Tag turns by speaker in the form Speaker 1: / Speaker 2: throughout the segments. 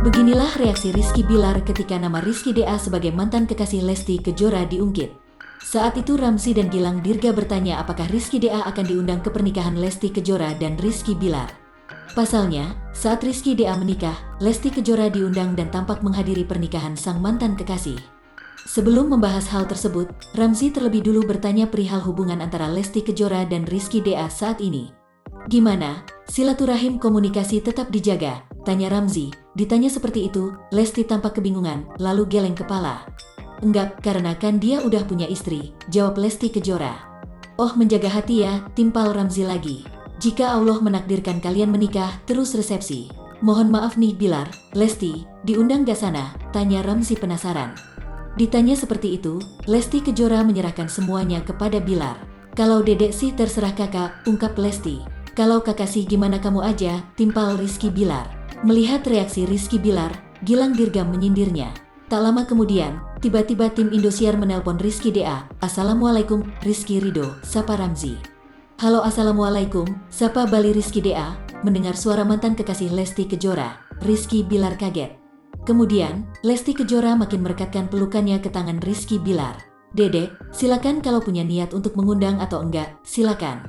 Speaker 1: Beginilah reaksi Rizky Bilar ketika nama Rizky DA sebagai mantan kekasih Lesti Kejora diungkit. Saat itu Ramzy dan Gilang Dirga bertanya apakah Rizky DA akan diundang ke pernikahan Lesti Kejora dan Rizky Bilar. Pasalnya, saat Rizky DA menikah, Lesti Kejora diundang dan tampak menghadiri pernikahan sang mantan kekasih. Sebelum membahas hal tersebut, Ramzy terlebih dulu bertanya perihal hubungan antara Lesti Kejora dan Rizky DA saat ini. "Gimana? Silaturahim komunikasi tetap dijaga?" tanya Ramzy. Ditanya seperti itu, Lesti tampak kebingungan, lalu geleng kepala. "Enggak, karena kan dia udah punya istri," jawab Lesti Kejora. "Oh, menjaga hati ya," timpal Ramzy lagi. "Jika Allah menakdirkan kalian menikah, terus resepsi. Mohon maaf nih Bilar, Lesti, diundang gak sana?" tanya Ramzy penasaran. Ditanya seperti itu, Lesti Kejora menyerahkan semuanya kepada Bilar. "Kalau dedek sih terserah kakak," ungkap Lesti. "Kalau kakak sih gimana kamu aja," timpal Rizky Bilar. Melihat reaksi Rizky Bilar, Gilang Dirga menyindirnya. Tak lama kemudian, tiba-tiba tim Indosiar menelpon Rizky DA. "Assalamualaikum, Rizky Ridho," sapa Ramzy. "Halo, assalamualaikum," sapa balik Rizky DA. Mendengar suara mantan kekasih Lesti Kejora, Rizky Bilar kaget. Kemudian, Lesti Kejora makin merekatkan pelukannya ke tangan Rizky Bilar. "Dedek, silakan kalau punya niat untuk mengundang atau enggak, silakan.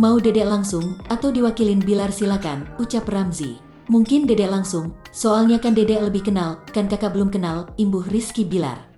Speaker 1: Mau dedek langsung, atau diwakilin Bilar silakan," ucap Ramzy. "Mungkin dedek langsung, soalnya kan dedek lebih kenal, kan kakak belum kenal," imbuh Rizky Bilar.